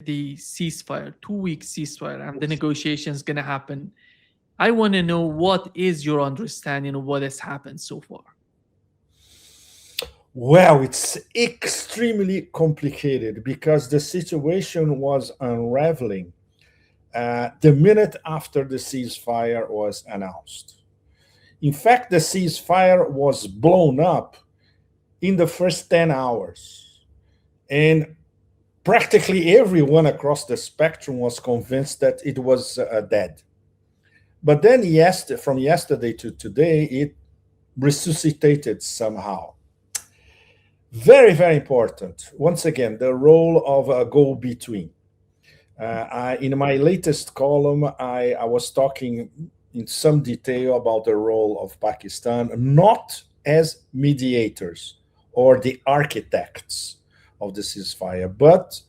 the ceasefire, 2 week ceasefire, and the negotiations going to happen. I want to know what is your understanding of what has happened so far. Well, it's extremely complicated because the situation was unraveling the minute after the ceasefire was announced. In fact, the ceasefire was blown up in the first 10 hours. And practically everyone across the spectrum was convinced that it was dead. But then, from yesterday to today, it resuscitated somehow. Very, very important. Once again, the role of a go-between. In my latest column, I was talking in some detail about the role of Pakistan, not as mediators or the architects of the ceasefire, but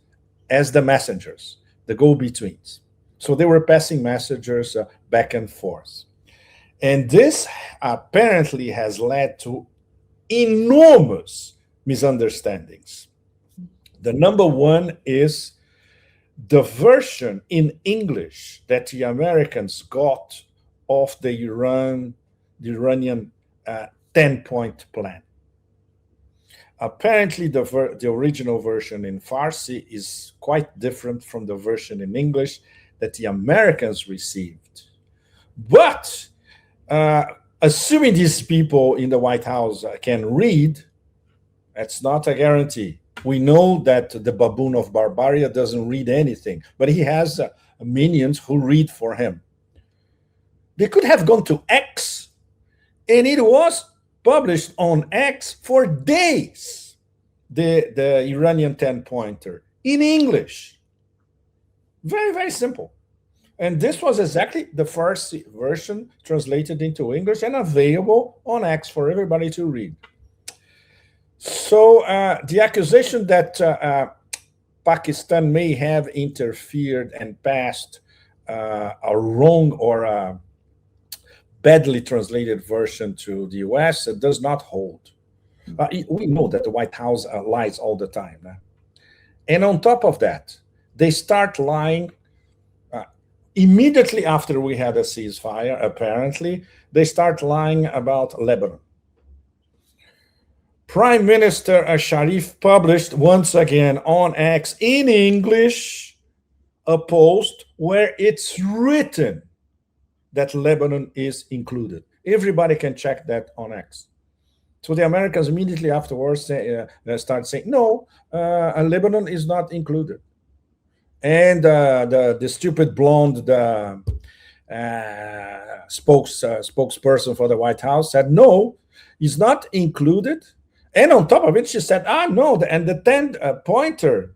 as the messengers, the go-betweens. So they were passing messages back and forth. And this apparently has led to enormous misunderstandings. The number one is the version in English that the Americans got of the Iranian 10-point plan. Apparently, the original version in Farsi is quite different from the version in English that the Americans received. But assuming these people in the White House can read, that's not a guarantee. We know that the baboon of Barbaria doesn't read anything, but he has minions who read for him. They could have gone to X, and it was published on X for days, the Iranian 10-pointer, in English. Very, very simple. And this was exactly the first version translated into English and available on X for everybody to read. So the accusation that Pakistan may have interfered and passed a wrong or a badly translated version to the US does not hold. We know that the White House lies all the time. And on top of that, they start lying immediately after we had a ceasefire, apparently. They start lying about Lebanon. Prime Minister Sharif published once again on X in English a post where it's written that Lebanon is included. Everybody can check that on X. So the Americans immediately afterwards start saying, no, Lebanon is not included. And the stupid blonde spokesperson for the White House said, no, it's not included. And on top of it, she said, no, and the 10-pointer,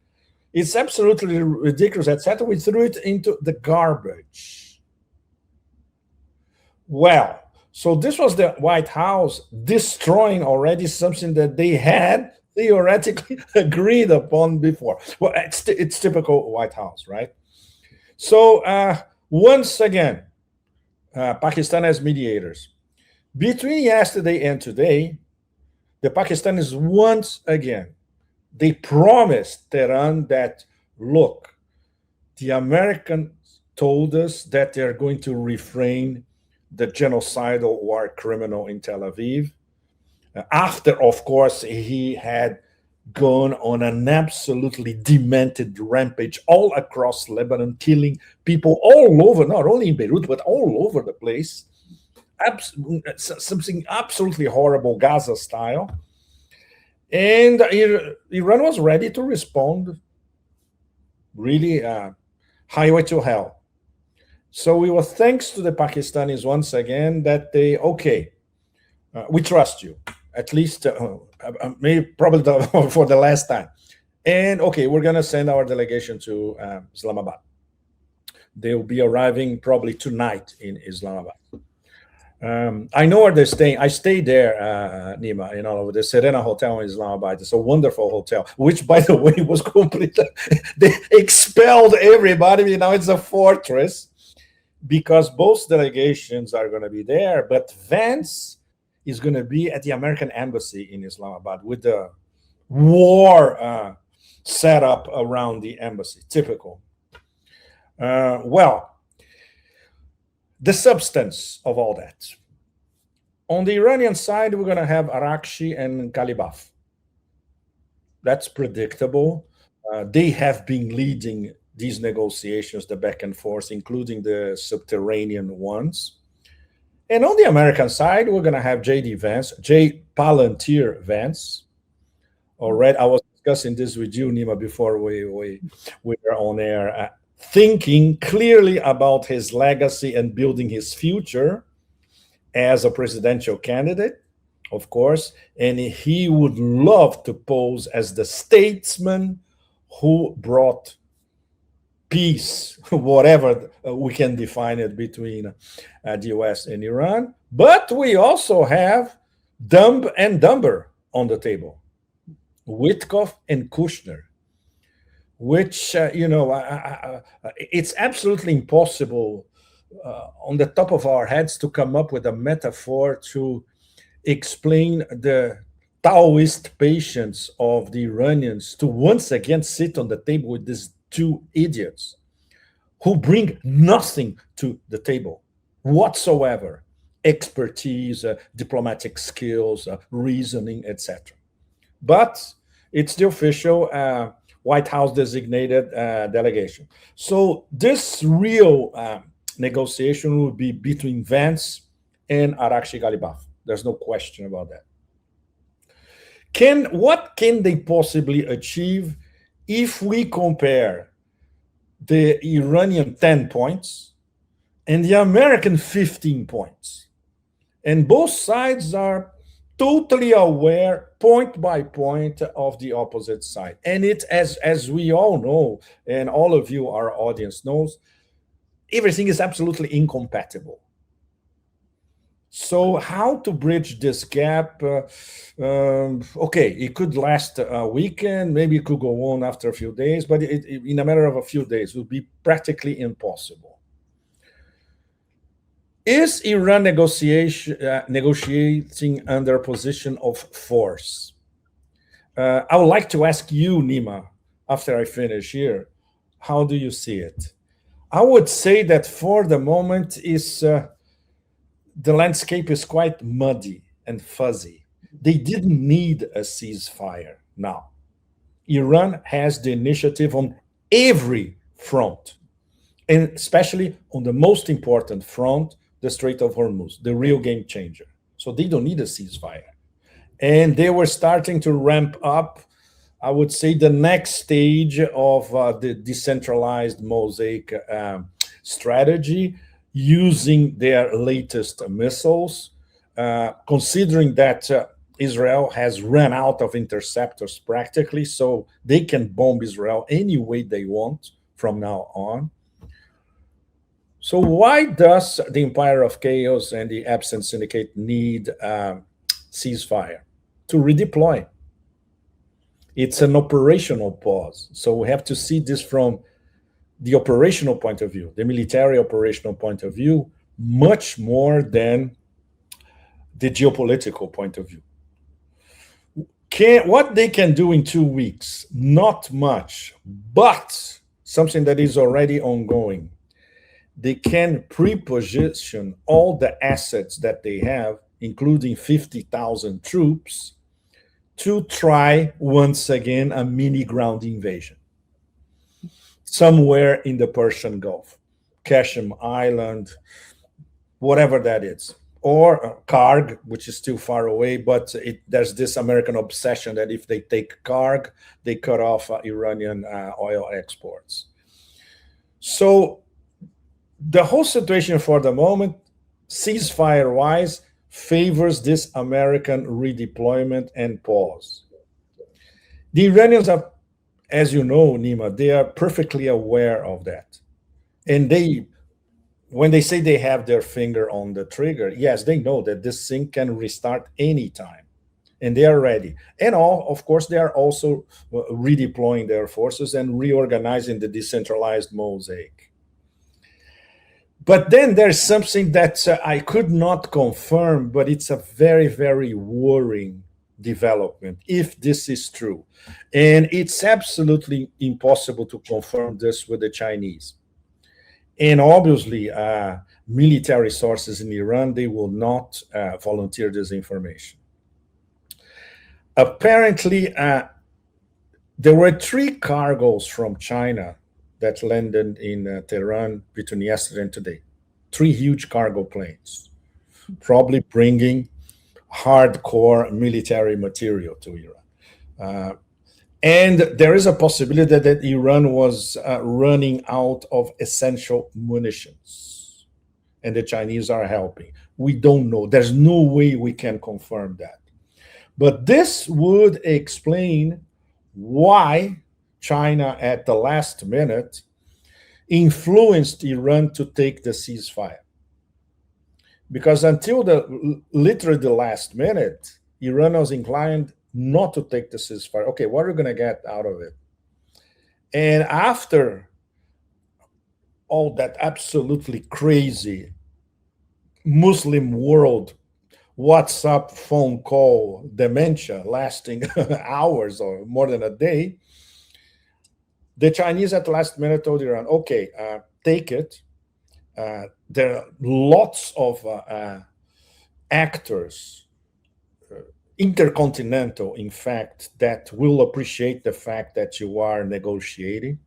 it's absolutely ridiculous, etc. We threw it into the garbage. Well, so this was the White House destroying already something that they had theoretically agreed upon before. Well, it's typical White House, right? So once again, Pakistan as mediators. Between yesterday and today, the Pakistanis once again, they promised Tehran that, look, the Americans told us that they're going to refrain the genocidal war criminal in Tel Aviv. After, of course, he had gone on an absolutely demented rampage all across Lebanon, killing people all over, not only in Beirut, but all over the place. Something absolutely horrible, Gaza style. And Iran was ready to respond, really highway to hell. So we were thanks to the Pakistanis once again that they, we trust you, at least maybe probably for the last time. And we're going to send our delegation to Islamabad. They will be arriving probably tonight in Islamabad. I know where they're staying. I stayed there, Nima, the Serena Hotel in Islamabad. It's a wonderful hotel, which, by the way, was completely, they expelled everybody. It's a fortress because both delegations are going to be there. But Vance is going to be at the American embassy in Islamabad with the war set up around the embassy. Typical. Well, the substance of all that. On the Iranian side, we're going to have Arakshi and Ghalibaf. That's predictable. They have been leading these negotiations, the back and forth, including the subterranean ones. And on the American side, we're going to have J.D. Vance, J. Palantir Vance. Already, I was discussing this with you, Nima, before we were on air, thinking clearly about his legacy and building his future as a presidential candidate, of course, and he would love to pose as the statesman who brought peace, whatever we can define it, between the US and Iran. But we also have Dumb and Dumber on the table, Witkoff and Kushner, which, it's absolutely impossible on the top of our heads to come up with a metaphor to explain the Taoist patience of the Iranians to once again sit on the table with these two idiots who bring nothing to the table whatsoever: expertise, diplomatic skills, reasoning, etc. But it's the official White House designated delegation. So this real negotiation will be between Vance and Arakshi Ghalibaf. There's no question about that. What can they possibly achieve if we compare the Iranian 10 points and the American 15 points? And both sides are totally aware, point by point, of the opposite side. And it, as we all know, and all of you, our audience, knows, everything is absolutely incompatible. So how to bridge this gap? Okay, it could last a weekend, maybe it could go on after a few days, but in a matter of a few days, it would be practically impossible. Is Iran negotiating under a position of force? I would like to ask you, Nima, after I finish here, how do you see it? I would say that for the moment the landscape is quite muddy and fuzzy. They didn't need a ceasefire now. Iran has the initiative on every front, and especially on the most important front, the Strait of Hormuz, the real game changer. So they don't need a ceasefire. And they were starting to ramp up, I would say, the next stage of the decentralized mosaic strategy, using their latest missiles, considering that Israel has run out of interceptors practically, so they can bomb Israel any way they want from now on. So why does the Empire of Chaos and the Absent Syndicate need ceasefire? To redeploy. It's an operational pause. So we have to see this from the operational point of view, the military operational point of view, much more than the geopolitical point of view. What they can do in 2 weeks? Not much, but something that is already ongoing. They can pre-position all the assets that they have, including 50,000 troops, to try once again a mini ground invasion somewhere in the Persian Gulf, Kashim Island, whatever that is, or Karg, which is still far away, but there's this American obsession that if they take Karg, they cut off Iranian oil exports. So the whole situation for the moment, ceasefire-wise, favors this American redeployment and pause. The Iranians are, as you know, Nima, they are perfectly aware of that. And when they say they have their finger on the trigger, yes, they know that this thing can restart anytime. And they are ready. And of course, they are also redeploying their forces and reorganizing the decentralized mosaic. But then there's something that I could not confirm, but it's a very, very worrying development if this is true. And it's absolutely impossible to confirm this with the Chinese. And obviously, military sources in Iran, they will not volunteer this information. Apparently, there were 3 cargoes from China that landed in Tehran between yesterday and today. 3 huge cargo planes, probably bringing hardcore military material to Iran. And there is a possibility that Iran was running out of essential munitions, and the Chinese are helping. We don't know. There's no way we can confirm that. But this would explain why China, at the last minute, influenced Iran to take the ceasefire. Because until literally the last minute, Iran was inclined not to take the ceasefire. Okay, what are we going to get out of it? And after all that absolutely crazy Muslim world WhatsApp phone call dementia lasting hours or more than a day, the Chinese at the last minute told Iran, okay, take it. There are lots of actors, intercontinental, in fact, that will appreciate the fact that you are negotiating.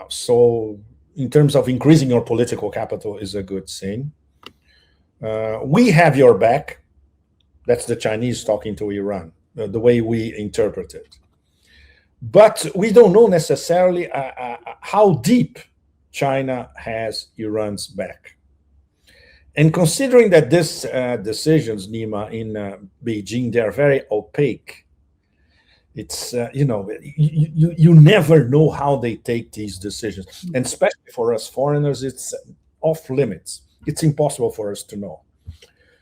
So in terms of increasing your political capital is a good thing. We have your back. That's the Chinese talking to Iran, the way we interpret it. But we don't know necessarily how deep China has Iran's back. And considering that these decisions, Nima, in Beijing, they're very opaque. It's, you never know how they take these decisions. And especially for us foreigners, it's off limits. It's impossible for us to know.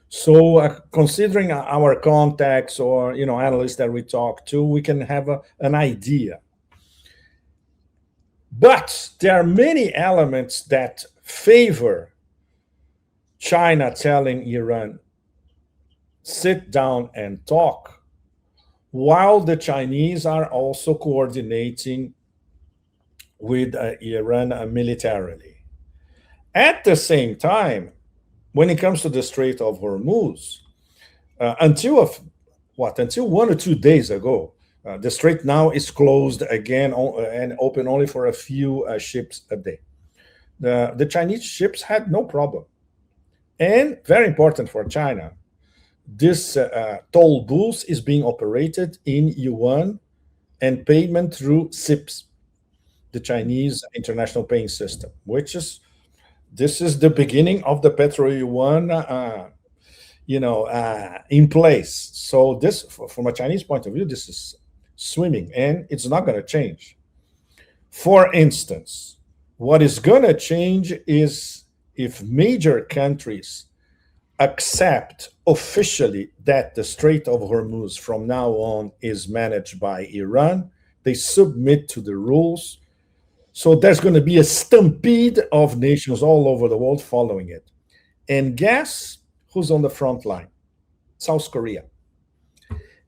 So considering our contacts or, analysts that we talk to, we can have an idea. But there are many elements that favor China telling Iran, sit down and talk, while the Chinese are also coordinating with Iran militarily. At the same time, when it comes to the Strait of Hormuz, until 1 or 2 days ago, the strait now is closed again and open only for a few ships a day. The Chinese ships had no problem. And very important for China, this toll booth is being operated in yuan and payment through CIPS, the Chinese international paying system, this is the beginning of the petro-yuan, in place. So this, from a Chinese point of view, this is swimming, and it's not going to change. For instance, what is going to change is if major countries accept officially that the Strait of Hormuz from now on is managed by Iran, they submit to the rules. So there's going to be a stampede of nations all over the world following it. And guess who's on the front line? South Korea.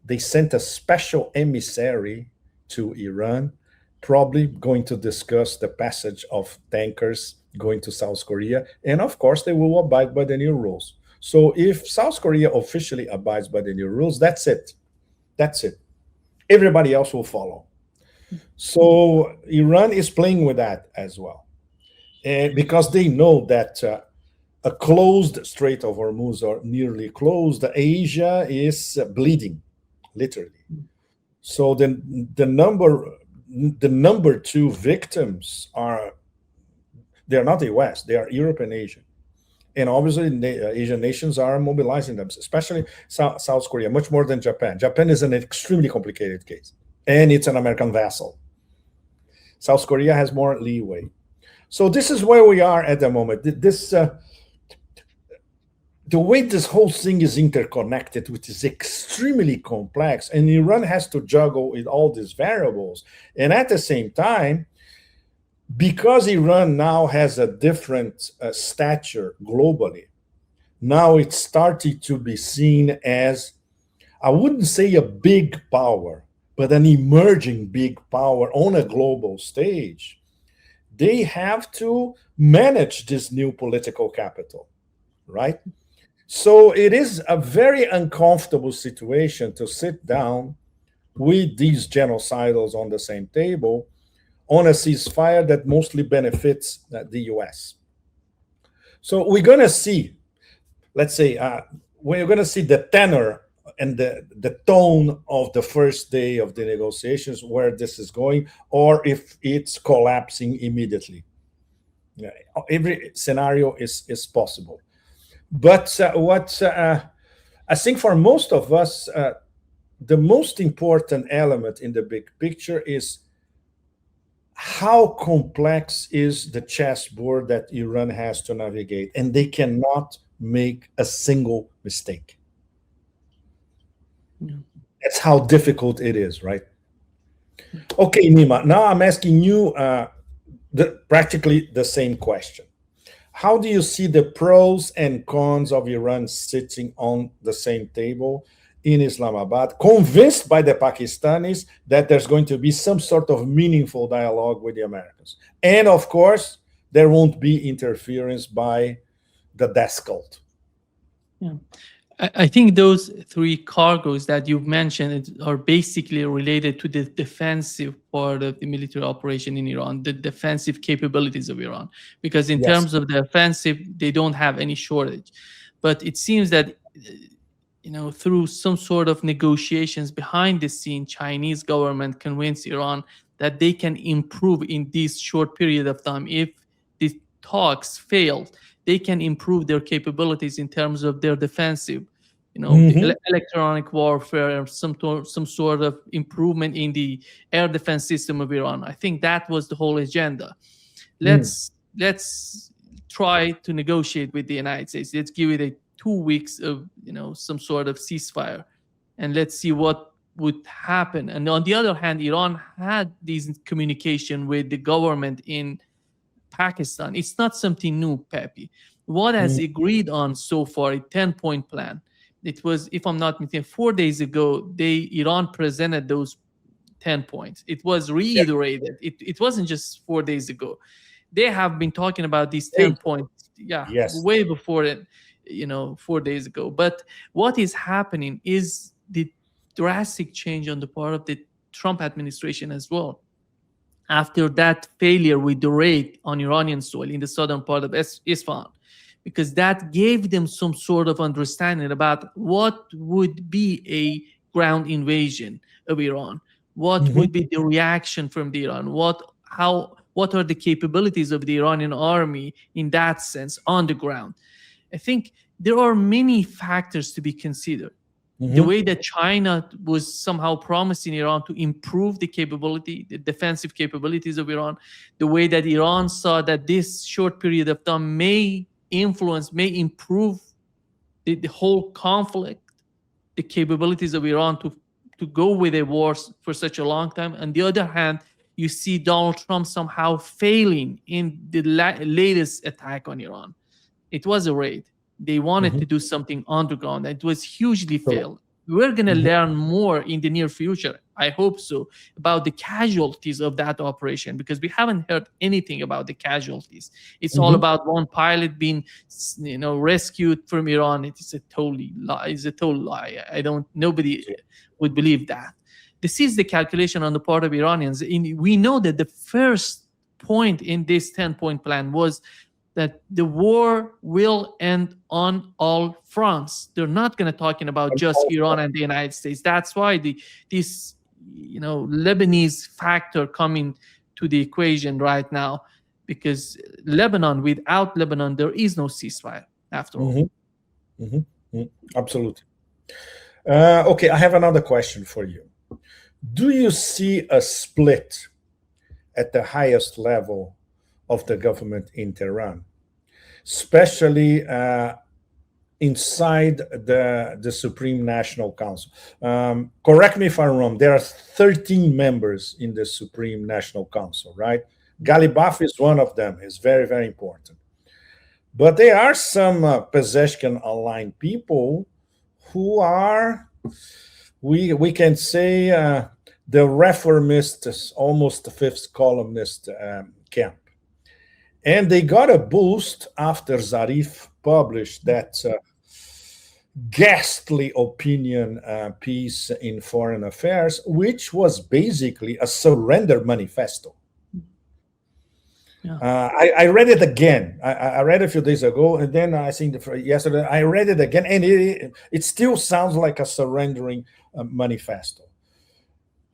They sent a special emissary to Iran, probably going to discuss the passage of tankers going to South Korea. And of course, they will abide by the new rules. So if South Korea officially abides by the new rules, that's it. That's it. Everybody else will follow. So Iran is playing with that as well. And because they know that a closed Strait of Hormuz or nearly closed, Asia is bleeding, literally. So the number 2 victims they're not the West, they are Europe and Asia. And obviously, Asian nations are mobilizing them, especially South Korea, much more than Japan. Japan is an extremely complicated case, and it's an American vassal. South Korea has more leeway. So this is where we are at the moment. The way this whole thing is interconnected, which is extremely complex, and Iran has to juggle with all these variables. And at the same time, because Iran now has a different stature globally, now it's starting to be seen as I wouldn't say a big power, but an emerging big power on a global stage, they have to manage this new political capital, right? So it is a very uncomfortable situation to sit down with these genocidals on the same table on a ceasefire that mostly benefits the US. So we're going to see, let's say, we're going to see the tenor and the tone of the first day of the negotiations, where this is going, or if it's collapsing immediately. Yeah, every scenario is possible. But what I think for most of us, the most important element in the big picture is how complex is the chessboard that Iran has to navigate, and they cannot make a single mistake. Yeah. That's how difficult it is, right? Okay, Nima, now I'm asking you practically the same question. How do you see the pros and cons of Iran sitting on the same table in Islamabad, convinced by the Pakistanis that there's going to be some sort of meaningful dialogue with the Americans? And of course, there won't be interference by the death cult. Yeah. I think those three cargoes that you've mentioned are basically related to the defensive part of the military operation in Iran, the defensive capabilities of Iran. Because in terms of the offensive, they don't have any shortage. But it seems that, through some sort of negotiations behind the scene, Chinese government convinced Iran that they can improve in this short period of time. If the talks failed, they can improve their capabilities in terms of their defensive, the electronic warfare, some sort of improvement in the air defense system of Iran. I think that was the whole agenda. Let's try to negotiate with the United States. Let's give it a 2 weeks of some sort of ceasefire, and let's see what would happen. And on the other hand, Iran had this communication with the government in Pakistan. It's not something new, Pepe. What has agreed on so far a 10-point plan? It was, if I'm not mistaken, 4 days ago, Iran presented those 10 points. It was reiterated. It wasn't just 4 days ago. They have been talking about these 10 points, way before it, 4 days ago. But what is happening is the drastic change on the part of the Trump administration as well. After that failure with the raid on Iranian soil in the southern part of Isfahan, because that gave them some sort of understanding about what would be a ground invasion of Iran, what would be the reaction from the Iran, what are the capabilities of the Iranian army in that sense on the ground. I think there are many factors to be considered. The way that China was somehow promising Iran to improve the defensive capabilities of Iran, the way that Iran saw that this short period of time may improve the whole conflict, the capabilities of Iran to go with a war for such a long time. On the other hand, you see Donald Trump somehow failing in the latest attack on Iran. It was a raid. They wanted to do something underground. It was hugely failed. We're going to learn more in the near future, I hope so, about the casualties of that operation, because we haven't heard anything about the casualties. It's all about one pilot being, rescued from Iran. It is a total lie. It's a total lie. Nobody would believe that. This is the calculation on the part of Iranians. We know that the first point in this 10-point plan was that the war will end on all fronts. They're not going to talking about just Iran and the United States. That's why this Lebanese factor coming to the equation right now, because without Lebanon, there is no ceasefire after all. Absolutely. Okay, I have another question for you. Do you see a split at the highest level of the government in Tehran, especially inside the Supreme National Council? Correct me if I'm wrong. There are 13 members in the Supreme National Council, right? Ghalibaf is one of them. It's very, very important. But there are some Pezeshkian-aligned people who are we can say the reformist, almost the fifth columnist camp. And they got a boost after Zarif published that ghastly opinion piece in Foreign Affairs, which was basically a surrender manifesto. Yeah. I read it again. I read it a few days ago, and then I think yesterday I read it again, and it still sounds like a surrendering manifesto.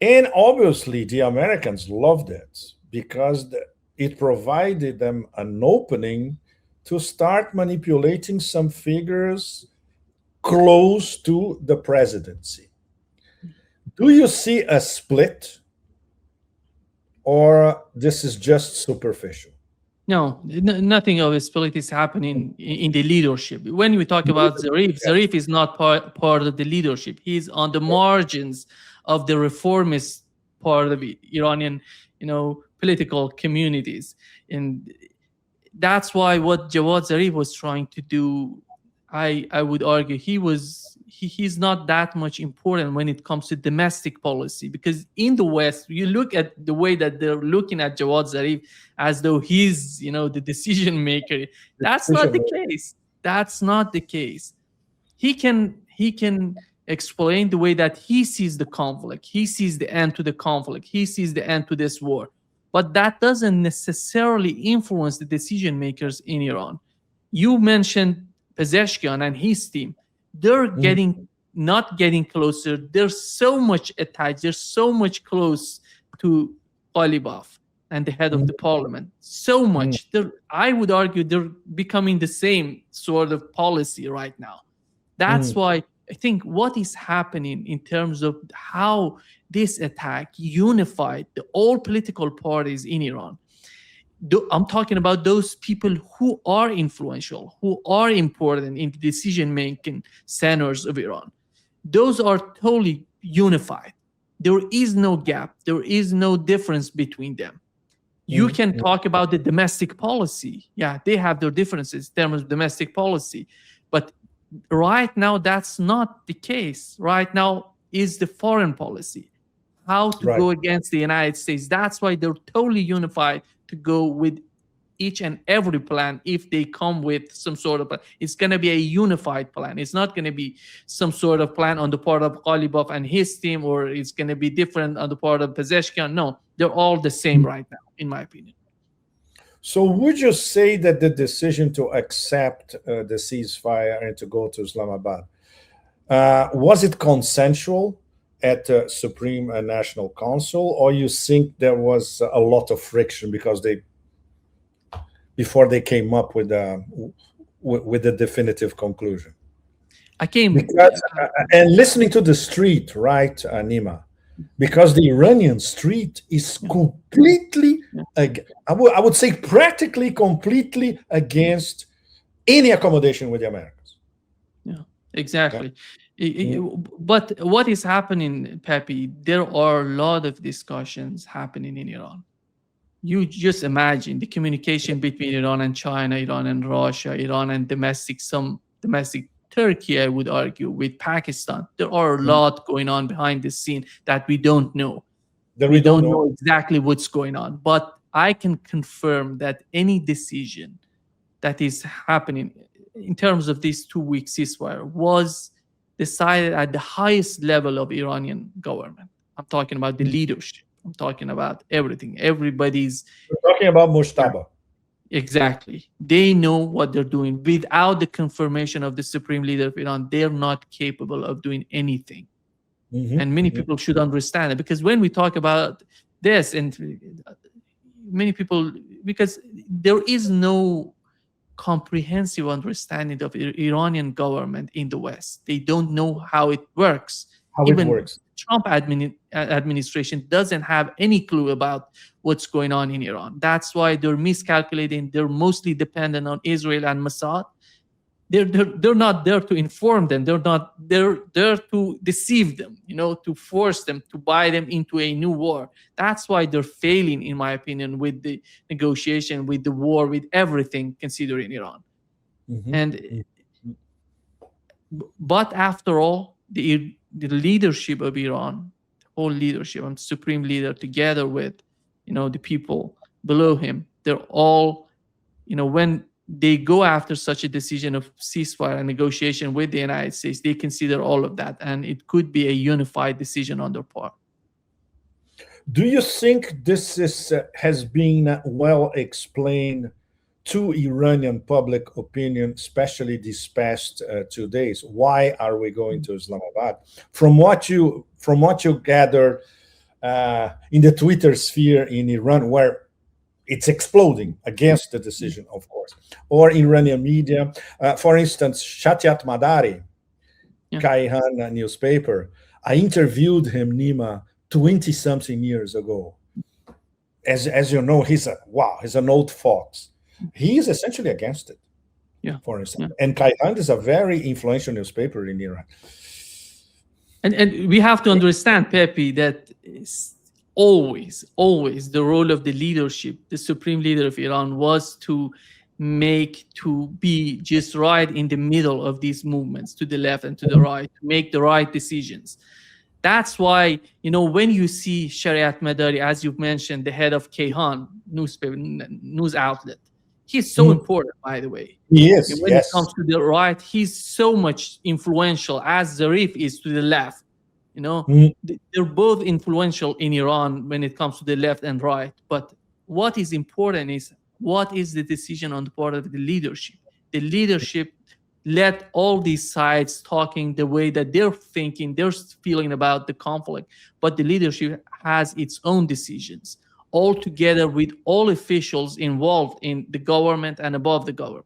And obviously, the Americans loved it because it provided them an opening to start manipulating some figures close to the presidency. Do you see a split, or this is just superficial? No, nothing of a split is happening in the leadership. When we talk about Zarif, Zarif is not part of the leadership. He's on the margins of the reformist part of the Iranian, political communities. And that's why what Jawad Zarif was trying to do, I would argue he's not that much important when it comes to domestic policy, because in the West, you look at the way that they're looking at Jawad Zarif as though he's the decision maker. That's not the case. That's not the case. He can explain the way that he sees the conflict. He sees the end to the conflict. He sees the end to this war. But that doesn't necessarily influence the decision makers in Iran. You mentioned Pezeshkian and his team. They're not getting closer. They're so much attached. They're so much close to Ghalibaf and the head of the parliament. So much. I would argue they're becoming the same sort of policy right now. That's why I think what is happening in terms of how this attack unified all political parties in Iran. I'm talking about those people who are influential, who are important in the decision-making centers of Iran. Those are totally unified. There is no gap. There is no difference between them. You can talk about the domestic policy. Yeah, they have their differences in terms of domestic policy. But right now, that's not the case. Right now is the foreign policy. How to go against the United States. That's why they're totally unified to go with each and every plan. If they come with some sort of plan, it's going to be a unified plan. It's not going to be some sort of plan on the part of Ghalibaf and his team, or it's going to be different on the part of Pezeshkian. No, they're all the same right now, in my opinion. So would you say that the decision to accept the ceasefire and to go to Islamabad, was it consensual at the Supreme National Council, or you think there was a lot of friction because before they came up with the definitive conclusion? And listening to the street, right, Nima, because the Iranian street is completely, I would say practically completely against any accommodation with the Americans. Yeah, exactly. But what is happening, Pepe, there are a lot of discussions happening in Iran. You just imagine the communication between Iran and China, Iran and Russia, Iran and some domestic Turkey, I would argue, with Pakistan. There are a lot going on behind the scene that we don't know. We don't know exactly what's going on. But I can confirm that any decision that is happening in terms of this 2-week ceasefire was decided at the highest level of Iranian government. I'm talking about the leadership. I'm talking about everything. Everybody's talking about Mujtaba. Exactly. They know what they're doing. Without the confirmation of the supreme leader of Iran, they're not capable of doing anything. And many people should understand it, because when we talk about this, and many people, because there is no comprehensive understanding of Iranian government in the West. They don't know how it works. Even it works. Trump administration doesn't have any clue about what's going on in Iran. That's why they're miscalculating. They're mostly dependent on Israel and Mossad. They're not there to inform them. They're there to deceive them, to force them, to buy them into a new war. That's why they're failing, in my opinion, with the negotiation, with the war, with everything considering Iran. But after all, the the leadership of Iran, the whole leadership, and supreme leader, together with, the people below him, they're all, when they go after such a decision of ceasefire and negotiation with the United States, they consider all of that, and it could be a unified decision on their part. Do you think this has been well explained to Iranian public opinion, especially these past 2 days? Why are we going to Islamabad? From what you gather in the Twitter sphere in Iran, where it's exploding against the decision, of course, or Iranian media, for instance, Shatiat Madari, Kayhan newspaper, I interviewed him, Nima, 20-something years ago. As you know, he's an old fox. He is essentially against it, for instance. And Kayhan is a very influential newspaper in Iran. And we have to understand, Pepe, that it's always the role of the leadership, the supreme leader of Iran, was to be just right in the middle of these movements, to the left and to the right, to make the right decisions. That's why, when you see Shariat Madari, as you've mentioned, the head of Kayhan news outlet, he's so important, by the way. He is. When it comes to the right, he's so much influential, as Zarif is to the left. They're both influential in Iran when it comes to the left and right. But what is important is, what is the decision on the part of the leadership? The leadership let all these sides talking the way that they're thinking, they're feeling about the conflict. But the leadership has its own decisions, all together with all officials involved in the government and above the government.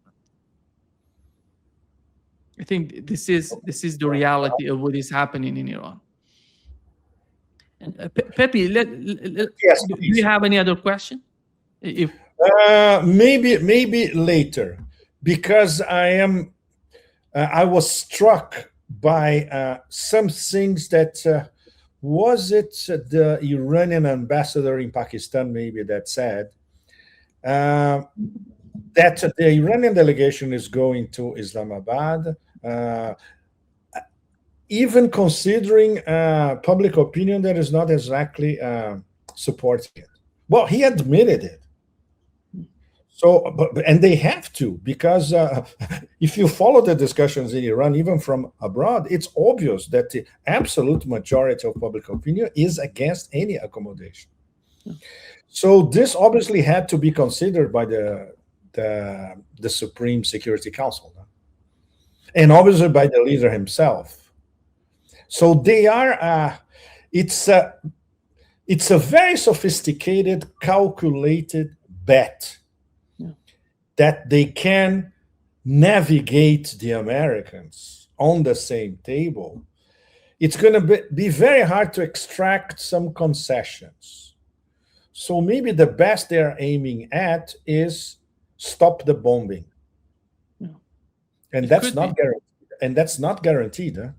I think this is the reality of what is happening in Iran. And Pepe, yes, do you have any other question? Maybe later, because I was struck by some things that was it the Iranian ambassador in Pakistan maybe that said that the Iranian delegation is going to Islamabad, even considering public opinion that is not exactly supporting it. Well, he admitted it. So, and they have to, because if you follow the discussions in Iran, even from abroad, it's obvious that the absolute majority of public opinion is against any accommodation. So this obviously had to be considered by the Supreme Security Council, and obviously by the leader himself. So they are. It's a very sophisticated, calculated bet that they can navigate the Americans on the same table. It's going to be very hard to extract some concessions. So maybe the best they're aiming at is stop the bombing. And that's not guaranteed. And that's not guaranteed, huh?